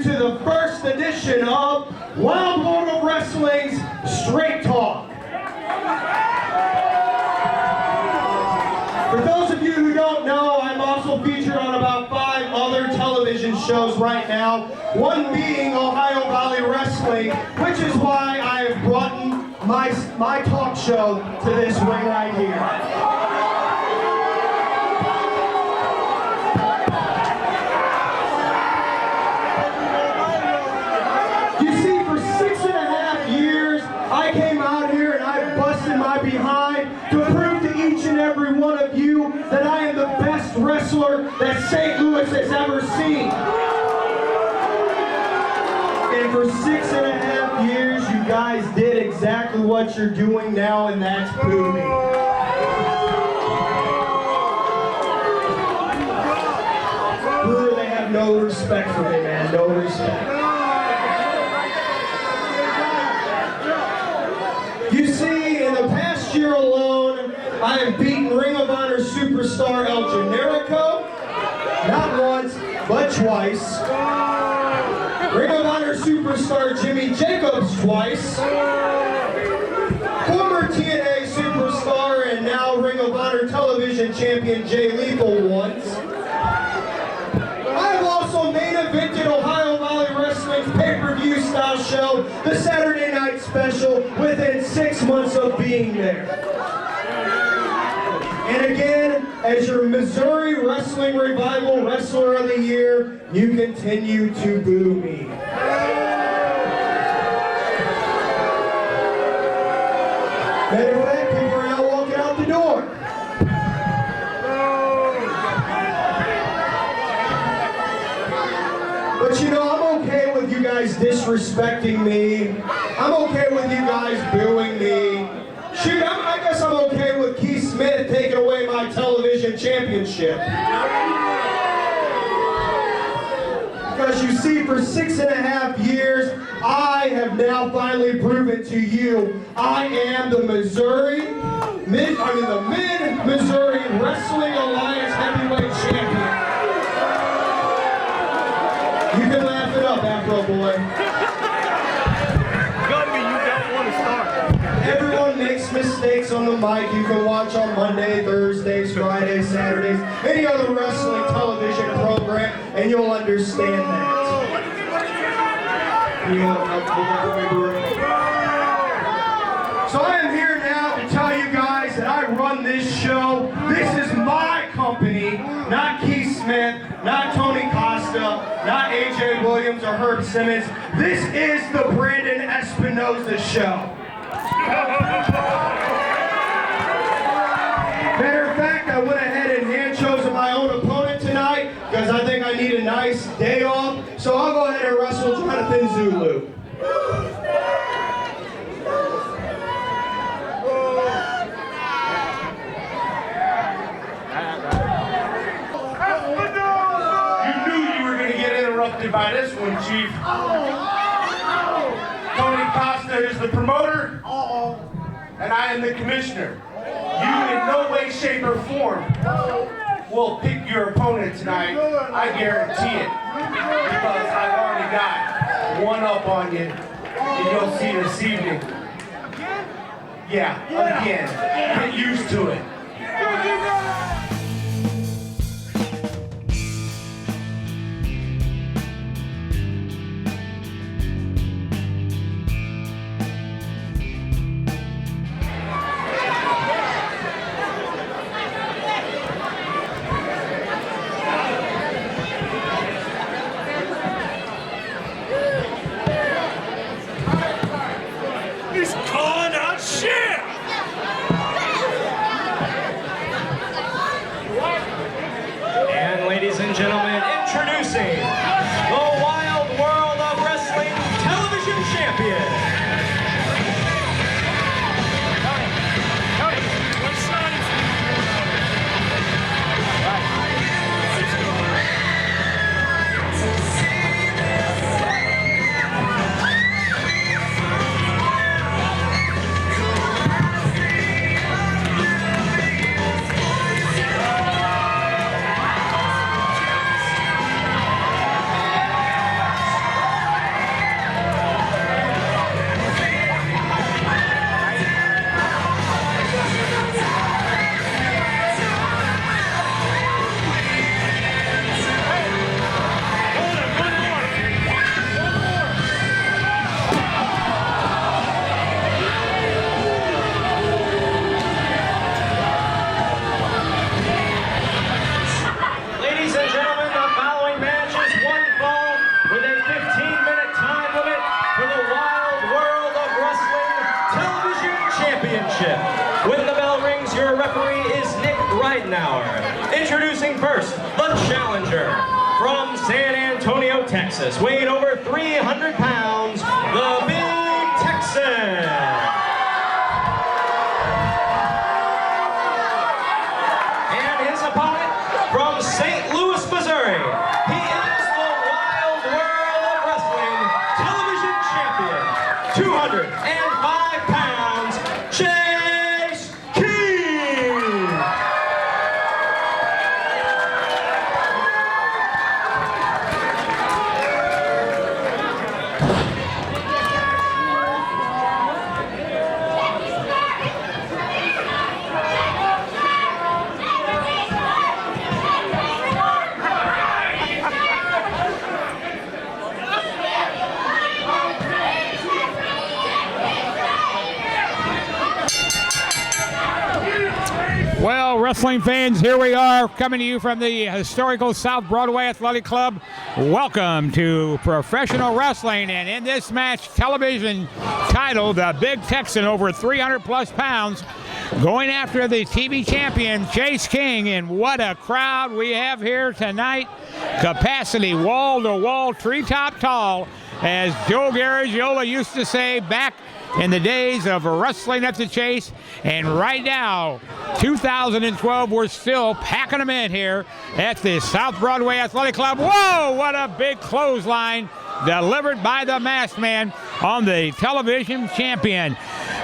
to the first edition of Wild World of Wrestling's Straight Talk. For those of you who don't know, I'm also featured on about 5 other television shows right now, one being Ohio Valley Wrestling, which is why I have brought my talk show to this ring right here. I came out here and I busted my behind to prove to each and every one of you that I am the best wrestler that St. Louis has ever seen. And for 6.5 years, you guys did exactly what you're doing now, and that's boo me. Boo, they have no respect for me, man, no respect. You see, in the past year alone, I have beaten Ring of Honor superstar El Generico, not once, but twice. Ring of Honor superstar Jimmy Jacobs twice. Former TNA superstar and now Ring of Honor television champion Jay Lethal once. I have also main evented Ohio Valley Wrestling's pay-per-view style show, the Saturday Night Special, within 6 months of being there. And again, as your Missouri Wrestling Revival Wrestler of the Year, you continue to boo me. Matter of fact, people are now walking out the door. But you know, I'm okay with you guys disrespecting me. I'm okay with you guys booing me. Shoot, I guess I'm okay with Keith Smith taking away my television championship. Because you see, for 6.5 years, I have now finally proven to you I am the Mid-Missouri Wrestling Alliance Heavyweight Champion. You can laugh it up, Afro Boy. Gumby, you don't want to start. Everyone makes mistakes on the mic. You can watch on Monday, Thursdays, Fridays, Saturdays, any other wrestling television program, and you'll understand that. So I am here now to tell you guys that I run this show. This is my company, not Keith Smith, not Tony Costa, not AJ Williams or Herb Simmons. This is the Brandon Espinosa show. Matter of fact, I went ahead and hand chosen my own opponent tonight because I think I need a nice day off. So I'll go ahead and wrestle Jonathan Zulu. By this one, Chief. Tony Costa is the promoter, and I am the commissioner. You in no way, shape, or form will pick your opponent tonight. I guarantee it. Because I've already got one up on you, and you'll see this evening. Yeah, again. Get used to it. first challenger from San Antonio, Texas, weighing over 300 pounds, the Big Texan. And his opponent from St. Louis, Missouri, he is the Wild World of Wrestling television champion, 205 pounds, Chase King. Well, wrestling fans, here we are coming to you from the historical South Broadway Athletic Club. Welcome to professional wrestling, and in this match, television title, the Big Texan, over 300 plus pounds, going after the TV champion, Chase King. And what a crowd we have here tonight. Capacity wall-to-wall, treetop tall, as Joe Garagiola used to say back in the days of wrestling at the Chase. And right now, 2012, we're still packing them in here at the South Broadway Athletic Club. Whoa, what a big clothesline delivered by the masked man on the television champion.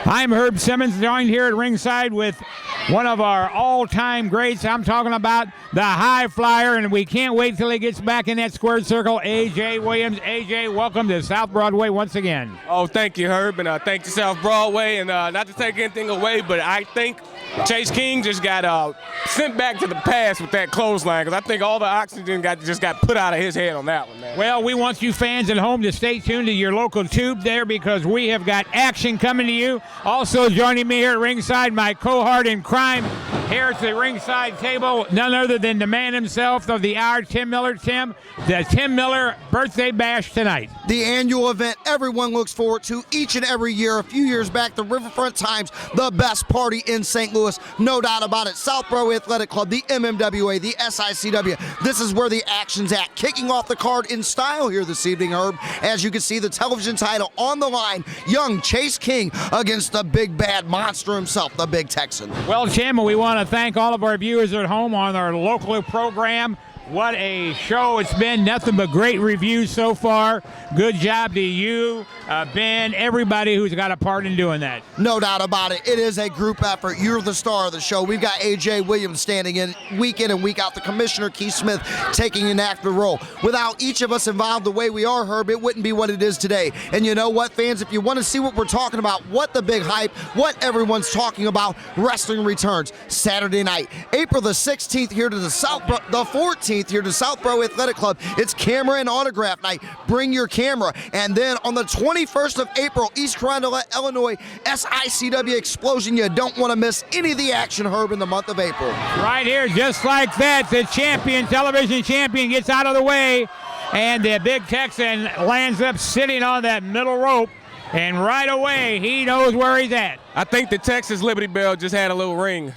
I'm Herb Simmons, joined here at ringside with one of our all-time greats. I'm talking about the high flyer, and we can't wait till he gets back in that squared circle, A.J. Williams. A.J., welcome to South Broadway once again. Oh, thank you, Herb, and thank you, South Broadway. And not to take anything away, but I think Chase King just got sent back to the past with that clothesline, because I think all the oxygen just got put out of his head on that one, man. Well, we want you fans at home to stay tuned to your local tube there, because we have got action coming to you. Also joining me here at ringside, my cohort in crime here at the ringside table, none other than the man himself of the hour, Tim Miller. Tim, the Tim Miller birthday bash tonight. The annual event everyone looks forward to each and every year. A few years back, the Riverfront Times, the best party in St. Louis, no doubt about it. South Broadway Athletic Club, the MMWA, the SICW. This is where the action's at. Kicking off the card in style here this evening, Herb. As you can see, the television title on the line, young Chase King against the big bad monster himself, the Big Texan. Well, Tim, we want to thank all of our viewers at home on our local program. What a show it's been. Nothing but great reviews so far. Good job to you, Ben, everybody who's got a part in doing that. No doubt about it. It is a group effort. You're the star of the show. We've got A.J. Williams standing in and week out. The Commissioner, Keith Smith, taking an active role. Without each of us involved the way we are, Herb, it wouldn't be what it is today. And you know what, fans? If you want to see what we're talking about, what the big hype, what everyone's talking about, wrestling returns Saturday night, April the 16th here to the 14th here to South Broadway Athletic Club. It's camera and autograph night. Bring your camera. And then on the 21st of April, East Carondelet, Illinois, SICW Explosion. You don't want to miss any of the action, Herb, in the month of April. Right here, just like that, the champion, television champion, gets out of the way, and the Big Texan lands up sitting on that middle rope, and right away, he knows where he's at. I think the Texas Liberty Bell just had a little ring.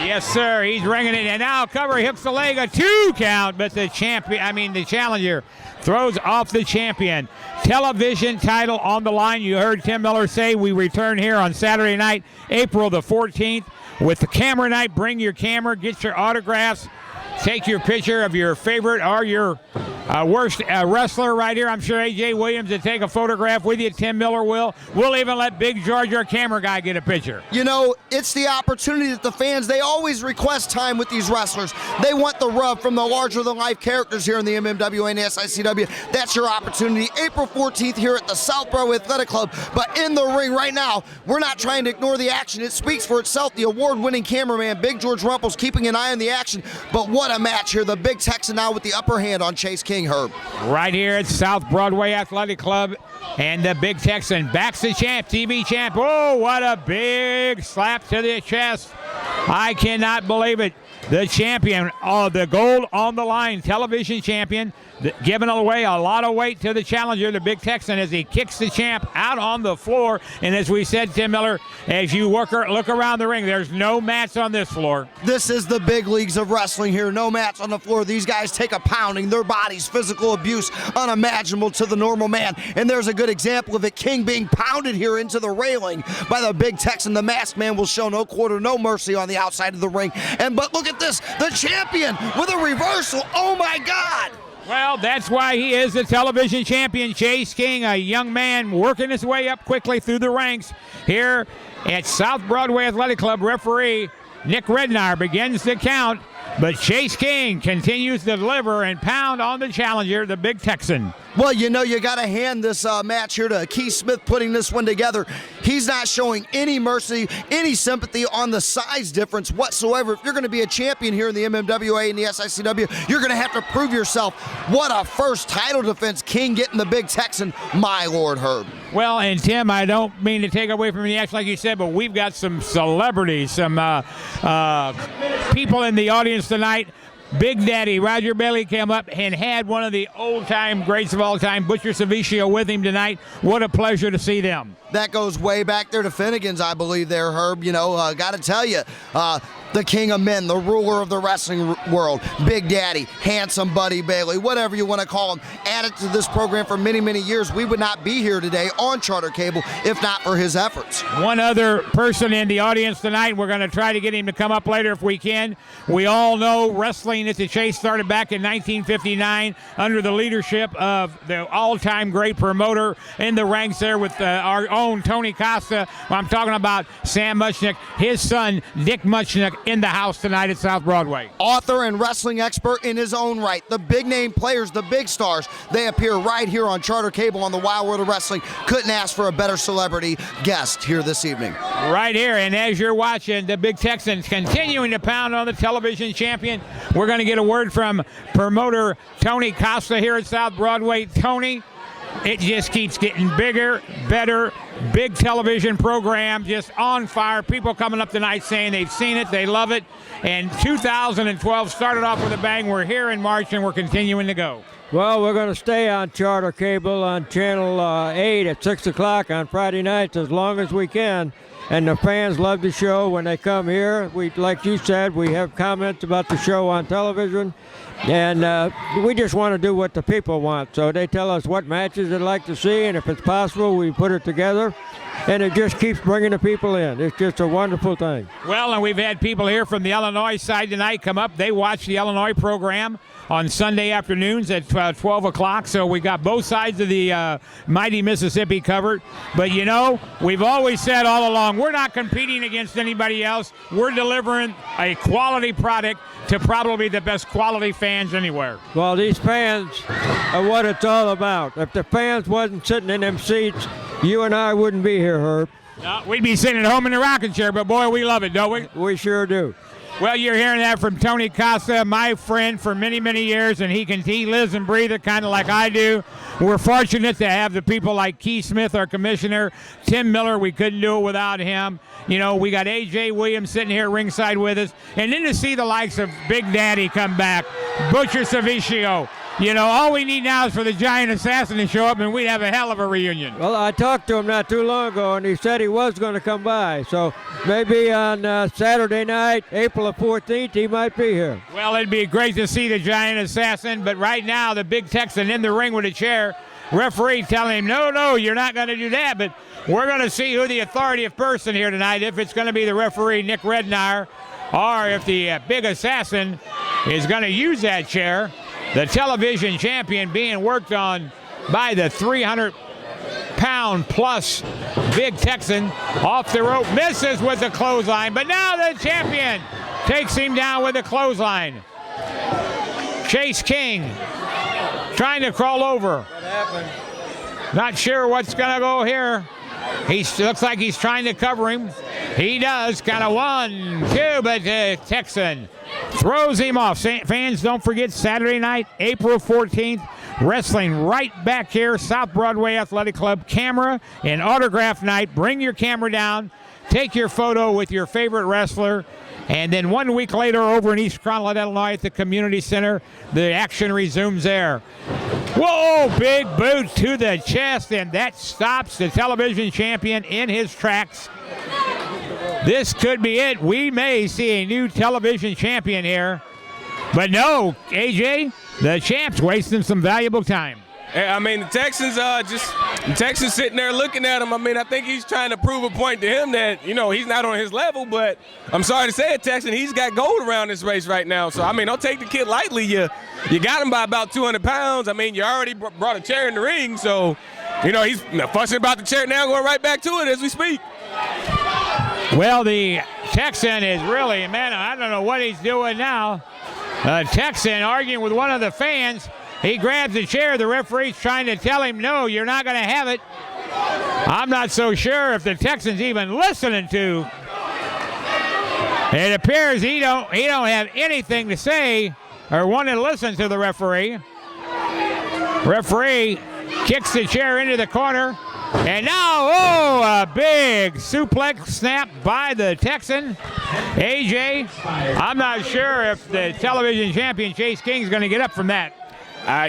Yes, sir. He's ringing it, and now cover hooks the leg, a 2 count, but the challenger throws off the champion. Television title on the line. You heard Tim Miller say we return here on Saturday night, April the 14th, with the camera night. Bring your camera, get your autographs, take your picture of your favorite or your worst wrestler right here. I'm sure A.J. Williams will take a photograph with you. Tim Miller will. We'll even let Big George, our camera guy, get a picture. You know, it's the opportunity that the fans, they always request time with these wrestlers. They want the rub from the larger-than-life characters here in the MMWA and the SICW. That's your opportunity. April 14th here at the South Broadway Athletic Club. But in the ring right now, we're not trying to ignore the action. It speaks for itself. The award-winning cameraman, Big George Rumpel's keeping an eye on the action. But what a match here. The Big Texan now with the upper hand on Chase King, Herb. Right here at South Broadway Athletic Club, and the Big Texan backs the champ, TV champ. Oh, what a big slap to the chest. I cannot believe it. The champion, the gold on the line, television champion, giving away a lot of weight to the challenger, the Big Texan, as he kicks the champ out on the floor. And as we said, Tim Miller, as you look around the ring, there's no mats on this floor. This is the big leagues of wrestling here. No mats on the floor. These guys take a pounding. Their bodies, physical abuse, unimaginable to the normal man. And there's a good example of it. King being pounded here into the railing by the Big Texan. The masked man will show no quarter, no mercy on the outside of the ring. But look at this. The champion with a reversal. Oh, my God. Well, that's why he is the television champion. Chase King, a young man working his way up quickly through the ranks here at South Broadway Athletic Club. Referee Nick Rednar begins the count, but Chase King continues to deliver and pound on the challenger, the Big Texan. Well, you know, you got to hand this match here to Keith Smith putting this one together. He's not showing any mercy, any sympathy on the size difference whatsoever. If you're going to be a champion here in the MMWA and the SICW, you're going to have to prove yourself. What a first title defense. King getting the Big Texan, my Lord Herb. Well, and Tim, I don't mean to take away from the action like you said, but we've got some celebrities, some people in the audience tonight. Big Daddy Roger Bailey came up and had one of the old-time greats of all time, Butcher Savicio, with him tonight. What a pleasure to see them. That goes way back there to Finnegan's, I believe there, Herb. You know, got to tell you, the king of men, the ruler of the wrestling world, Big Daddy, handsome Buddy Bailey, whatever you want to call him, added to this program for many, many years. We would not be here today on Charter Cable if not for his efforts. One other person in the audience tonight, we're going to try to get him to come up later if we can. We all know wrestling at the Chase started back in 1959 under the leadership of the all-time great promoter in the ranks there with our own Tony Costa. I'm talking about Sam Muchnick, his son Dick Muchnick, in the house tonight at South Broadway. Author and wrestling expert in his own right. The big name players, the big stars, they appear right here on Charter Cable on the Wild World of Wrestling. Couldn't ask for a better celebrity guest here this evening. Right here, and as you're watching, the Big Texans continuing to pound on the television champion. We're going to get a word from promoter Tony Costa here at South Broadway. Tony, it just keeps getting bigger, better. Big television program, just on fire. People coming up tonight saying they've seen it, they love it. And 2012 started off with a bang. We're here in March, and we're continuing to go. Well, we're going to stay on Charter Cable on Channel 8 at 6 o'clock on Friday nights as long as we can. And the fans love the show when they come here. We, like you said, we have comments about the show on television. And we just want to do what the people want. So they tell us what matches they'd like to see, and if it's possible, we put it together. And it just keeps bringing the people in. It's just a wonderful thing. Well, and we've had people here from the Illinois side tonight come up. They watch the Illinois program on Sunday afternoons at 12 o'clock. So we got both sides of the mighty Mississippi covered. But, you know, we've always said all along, we're not competing against anybody else. We're delivering a quality product to probably the best quality fans anywhere. Well, these fans are what it's all about. If the fans wasn't sitting in them seats, you and I wouldn't be here, Herb. No, we'd be sitting at home in the rocking chair, but boy, we love it, don't we? We sure do. Well, you're hearing that from Tony Costa, my friend for many, many years, and he lives and breathes it kind of like I do. We're fortunate to have the people like Keith Smith, our commissioner, Tim Miller. We couldn't do it without him. You know, we got A.J. Williams sitting here ringside with us. And then to see the likes of Big Daddy come back, Butcher Savicio. You know, all we need now is for the Giant Assassin to show up, and we'd have a hell of a reunion. Well, I talked to him not too long ago, and he said he was going to come by. So maybe on Saturday night, April the 14th, he might be here. Well, it'd be great to see the Giant Assassin, but right now the Big Texan in the ring with a chair. Referee telling him, no, you're not going to do that. But we're going to see who the authoritative person here tonight, if it's going to be the referee, Nick Rednar, or if the Big Assassin is going to use that chair. The television champion being worked on by the 300-pound plus Big Texan. Off the rope, misses with the clothesline, but now the champion takes him down with the clothesline. Chase King trying to crawl over. What happened? Not sure what's going to go here. He looks like he's trying to cover him. He does. Kind of 1, 2, but Texan throws him off. Fans, don't forget Saturday night, April 14th, wrestling right back here, South Broadway Athletic Club. Camera and autograph night. Bring your camera down. Take your photo with your favorite wrestler. And then 1 week later over in East Cronlet, Illinois at the Community Center, the action resumes there. Whoa, big boot to the chest, and that stops the television champion in his tracks. This could be it. We may see a new television champion here. But no, AJ, the champ's wasting some valuable time. I mean, the Texans sitting there looking at him. I mean, I think he's trying to prove a point to him that, you know, he's not on his level, but I'm sorry to say it, Texan, he's got gold around this race right now. So, I mean, don't take the kid lightly. You got him by about 200 pounds. I mean, you already brought a chair in the ring, so, you know, he's fussing about the chair now, going right back to it as we speak. Well, the Texan is really, man, I don't know what he's doing now. Texan arguing with one of the fans. He grabs a chair. The referee's trying to tell him, no, you're not going to have it. I'm not so sure if the Texan's even listening to. It appears he don't have anything to say or want to listen to the referee. Referee kicks the chair into the corner. And now, a big suplex snap by the Texan. AJ, I'm not sure if the television champion Chase King is going to get up from that.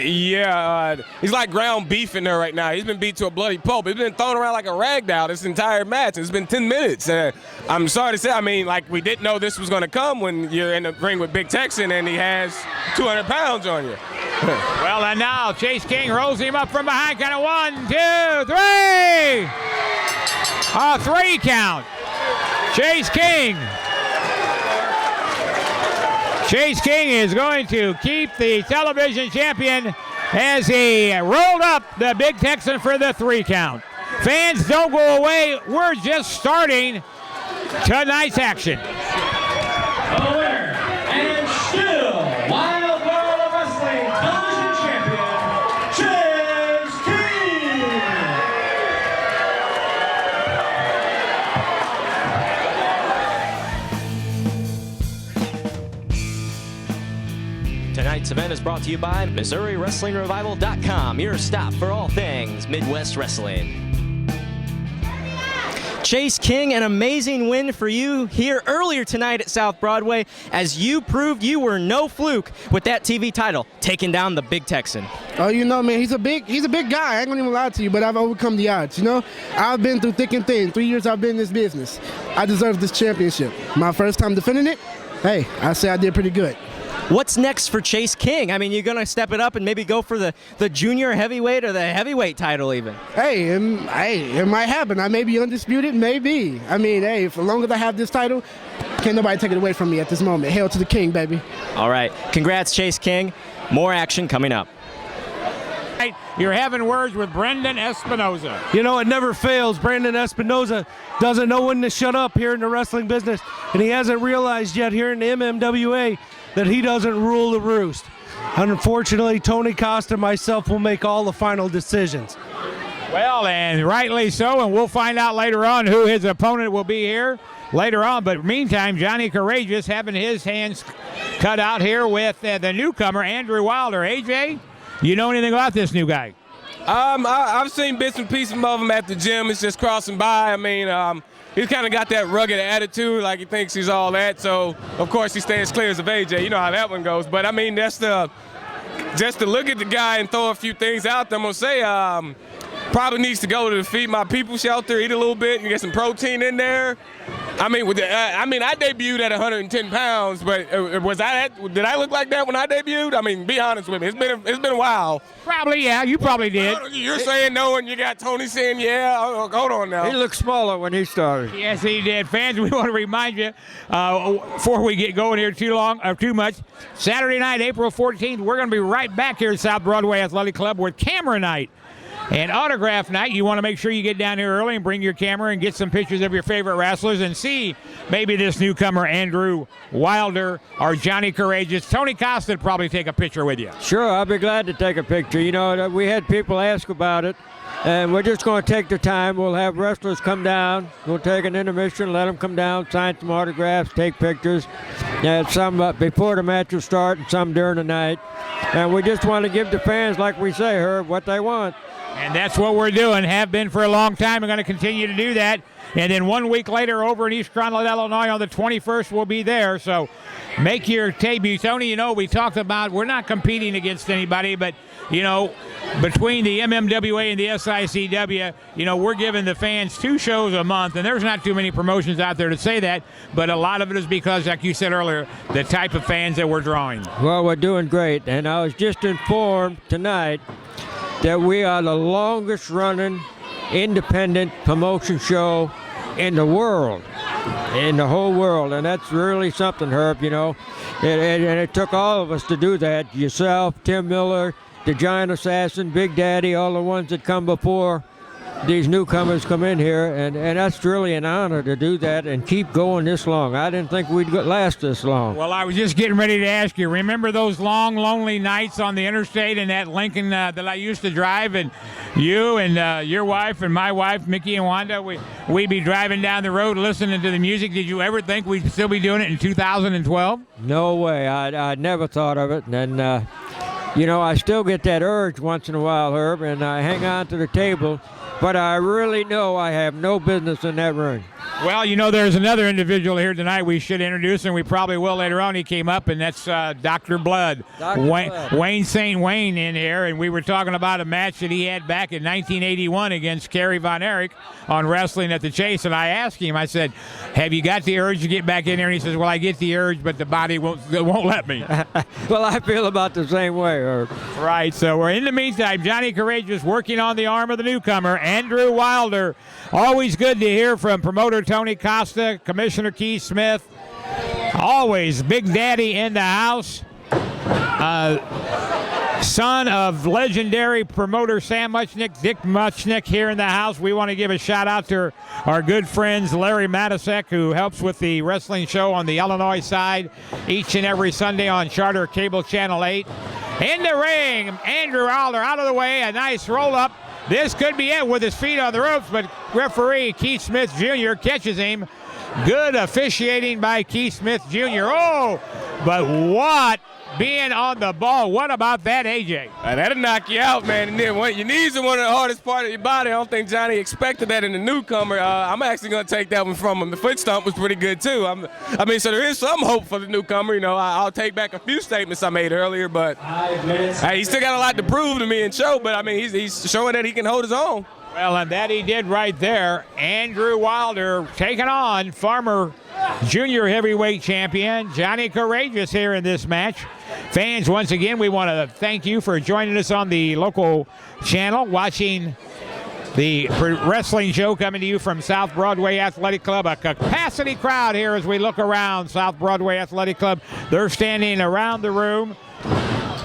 He's like ground beef in there right now. He's been beat to a bloody pulp. He's been thrown around like a rag doll this entire match. It's been 10 minutes. I'm sorry to say, I mean, like, we didn't know this was going to come when you're in the ring with Big Texan and he has 200 pounds on you. Well, and now Chase King rolls him up from behind. Kind of 1, 2, 3. A 3 count. Chase King. Chase King is going to keep the television champion as he rolled up the Big Texan for the 3 count. Fans, don't go away. We're just starting tonight's action. The winner, and still Wild World of Wrestling television champion, Chase King. Tonight's event is brought to you by MissouriWrestlingRevival.com, your stop for all things Midwest Wrestling. Chase King, an amazing win for you here earlier tonight at South Broadway, as you proved you were no fluke with that TV title, taking down the Big Texan. Oh, you know, man, he's a big guy. I ain't gonna even lie to you, but I've overcome the odds, you know? I've been through thick and thin. 3 years I've been in this business. I deserve this championship. My first time defending it, hey, I say I did pretty good. What's next for Chase King? I mean, you're going to step it up and maybe go for the junior heavyweight or the heavyweight title even. Hey, it might happen. I may be undisputed, maybe. I mean, hey, for long as I have this title, can't nobody take it away from me at this moment. Hail to the king, baby. All right. Congrats, Chase King. More action coming up. You're having words with Brendan Espinosa. You know, it never fails. Brandon Espinosa doesn't know when to shut up here in the wrestling business, and he hasn't realized yet here in the MMWA that he doesn't rule the roost. Unfortunately, Tony Costa and myself will make all the final decisions. Well, and rightly so, and we'll find out later on who his opponent will be here later on. But meantime, Johnny Courageous having his hands cut out here with the newcomer, Andrew Wilder. AJ, you know anything about this new guy? I've seen bits and pieces of him at the gym. It's just crossing by. I mean, he's kind of got that rugged attitude, like he thinks he's all that. So, of course, he stays clear as of AJ. You know how that one goes. But, I mean, just to look at the guy and throw a few things out there, I'm going to say probably needs to go to the Feed My People shelter, eat a little bit, and get some protein in there. I mean, I debuted at 110 pounds, but did I look like that when I debuted? I mean, be honest with me. It's been a while. Probably, yeah. You probably did. You're saying no, and you got Tony saying yeah. Hold on now. He looked smaller when he started. Yes, he did. Fans, we want to remind you, before we get going here too much, Saturday night, April 14th, we're going to be right back here at South Broadway Athletic Club with Camera Night and Autograph Night. You want to make sure you get down here early and bring your camera and get some pictures of your favorite wrestlers and see maybe this newcomer, Andrew Wilder or Johnny Courageous. Tony Costa would probably take a picture with you. Sure, I'll be glad to take a picture. You know, we had people ask about it, and we're just going to take the time. We'll have wrestlers come down. We'll take an intermission, let them come down, sign some autographs, take pictures. Some before the match will start and some during the night. And we just want to give the fans, like we say, Herb, what they want. And that's what we're doing, have been for a long time. We're going to continue to do that. And then 1 week later over in East Cronlett, Illinois on the 21st, we'll be there. So make your debut. Tony, you know, we talked about we're not competing against anybody, but, you know, between the MMWA and the SICW, you know, we're giving the fans 2 shows a month, and there's not too many promotions out there to say that, but a lot of it is because, like you said earlier, the type of fans that we're drawing. Well, we're doing great, and I was just informed tonight that we are the longest running independent promotion show in the world, in the whole world, and that's really something, Herb, you know. And it took all of us to do that. Yourself, Tim Miller, the Giant Assassin, Big Daddy, all the ones that come before these newcomers come in here, and that's really an honor to do that and keep going this long. I didn't think we'd last this long. Well, I was just getting ready to ask you, remember those long, lonely nights on the interstate in that Lincoln that I used to drive, and you and your wife and my wife, Mickey and Wanda, we'd be driving down the road listening to the music. Did you ever think we'd still be doing it in 2012? No way. I never thought of it, and you know, I still get that urge once in a while, Herb, and I hang on to the table, but I really know I have no business in that ring. Well, you know, there's another individual here tonight we should introduce, and we probably will later on. He came up, and that's Dr. Blood. Wayne St. Wayne in here, and we were talking about a match that he had back in 1981 against Kerry Von Erich on Wrestling at the Chase, and I asked him, I said, have you got the urge to get back in here? And he says, well, I get the urge, but the body won't let me. Well, I feel about the same way, Herb. Right, so we're in the meantime, Johnny Courageous working on the arm of the newcomer, Andrew Wilder. Always good to hear from promoter Tony Costa, Commissioner Keith Smith. Always Big Daddy in the house. Son of legendary promoter Sam Muchnick, Dick Muchnick here in the house. We want to give a shout out to our good friends Larry Matisek, who helps with the wrestling show on the Illinois side each and every Sunday on Charter Cable Channel 8. In the ring, Andrew Wilder out of the way, a nice roll up. This could be it with his feet on the ropes, but referee Keith Smith Jr. catches him. Good officiating by Keith Smith Jr. Oh, but what being on the ball. What about that, AJ? That'll knock you out, man. And then your knees are one of the hardest part of your body. I don't think Johnny expected that in the newcomer. I'm actually going to take that one from him. The foot stomp was pretty good, too. So there is some hope for the newcomer. You know, I'll take back a few statements I made earlier, but he still got a lot to prove to me and show, but, I mean, he's showing that he can hold his own. Well, and that he did right there. Andrew Wilder taking on former junior heavyweight champion Johnny Courageous here in this match. Fans, once again, we want to thank you for joining us on the local channel, watching the wrestling show coming to you from South Broadway Athletic Club. A capacity crowd here as we look around South Broadway Athletic Club. They're standing around the room.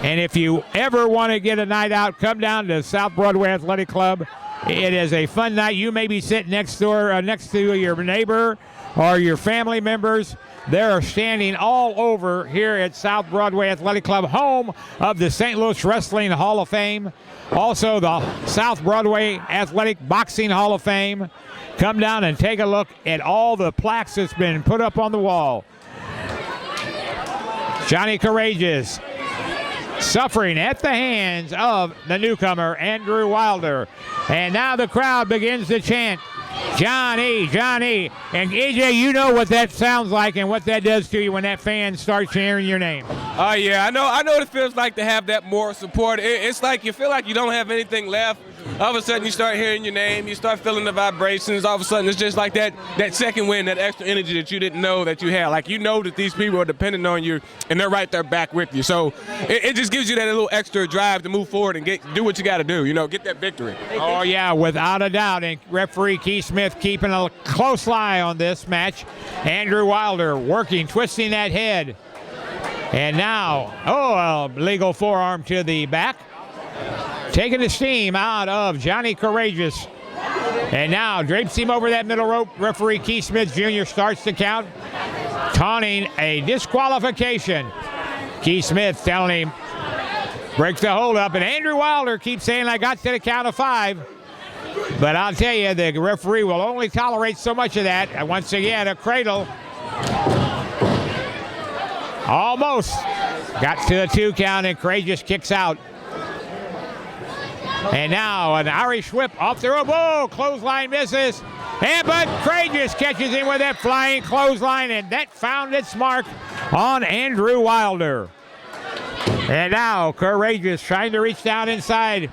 And if you ever want to get a night out, come down to South Broadway Athletic Club. It is a fun night. You may be sitting next to your neighbor or your family members. They're standing all over here at South Broadway Athletic Club, home of the St. Louis Wrestling Hall of Fame. Also the South Broadway Athletic Boxing Hall of Fame. Come down and take a look at all the plaques that's been put up on the wall. Johnny Courageous suffering at the hands of the newcomer, Andrew Wilder. And now the crowd begins to chant, Johnny, Johnny. And AJ, you know what that sounds like and what that does to you when that fan starts cheering your name. Oh, yeah, I know what it feels like to have that moral support. It's like you feel like you don't have anything left. All of a sudden you start hearing your name, you start feeling the vibrations. All of a sudden it's just like that second wind, that extra energy that you didn't know that you had. Like, you know that these people are dependent on you and they're right there back with you. So it just gives you that little extra drive to move forward and do what you got to do, you know, get that victory. Oh, yeah, without a doubt. And referee Keith Smith keeping a close eye on this match. Andrew Wilder working, twisting that head. And now, a legal forearm to the back. Taking the steam out of Johnny Courageous. And now drapes him over that middle rope. Referee Keith Smith Jr. starts the count, taunting a disqualification. Keith Smith telling him, breaks the hold up. And Andrew Wilder keeps saying, I got to the count of 5. But I'll tell you, the referee will only tolerate so much of that. And once again, a cradle. Almost got to the 2 count, and Courageous kicks out. And now an Irish whip off the rope. Whoa, clothesline misses. And but Courageous catches him with that flying clothesline, and that found its mark on Andrew Wilder. And now Courageous trying to reach down inside.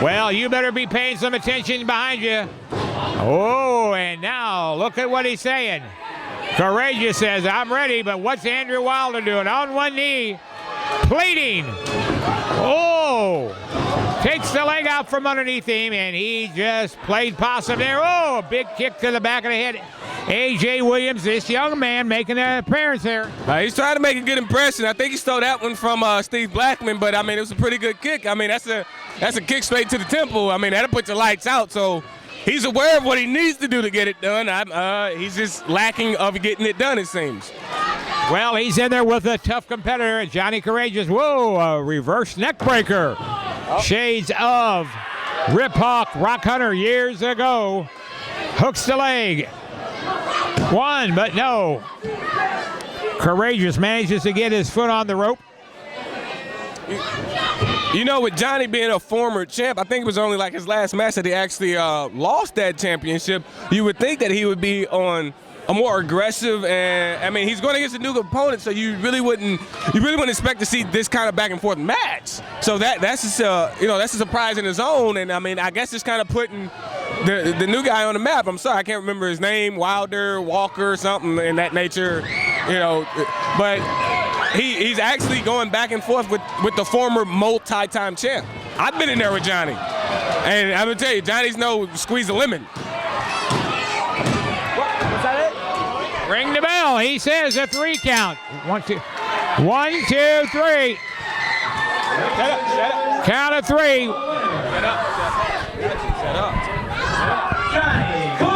Well, you better be paying some attention behind you. Oh, and now look at what he's saying. Courageous says, I'm ready, but what's Andrew Wilder doing? On one knee, pleading. Oh, takes the leg out from underneath him, and he just played possum there. Oh, a big kick to the back of the head. A.J. Williams, this young man making an appearance there. He's trying to make a good impression. I think he stole that one from Steve Blackman, but I mean, it was a pretty good kick. I mean, that's a kick straight to the temple. I mean, that'll put your lights out. So he's aware of what he needs to do to get it done. He's just lacking of getting it done, it seems. Well, he's in there with a tough competitor, Johnny Courageous. Whoa, a reverse neck breaker. Shades of Rip Hawk, Rock Hunter years ago. Hooks the leg. One, but no. Courageous manages to get his foot on the rope. You know, with Johnny being a former champ, I think it was only like his last match that he actually lost that championship. You would think that he would be on a more aggressive, and I mean, he's going against a new opponent, so you really wouldn't expect to see this kind of back and forth match. So that's just that's a surprise in his own, and I mean, I guess it's kind of putting the new guy on the map. I'm sorry, I can't remember his name, Wilder, Walker, something in that nature, but he's actually going back and forth with the former multi-time champ. I've been in there with Johnny, and I'm gonna tell you, Johnny's no squeeze a lemon. Ring the bell. He says a 3 count. 1, 2, 1, 2, 3. Shut up. Count of 3. Shut up. Johnny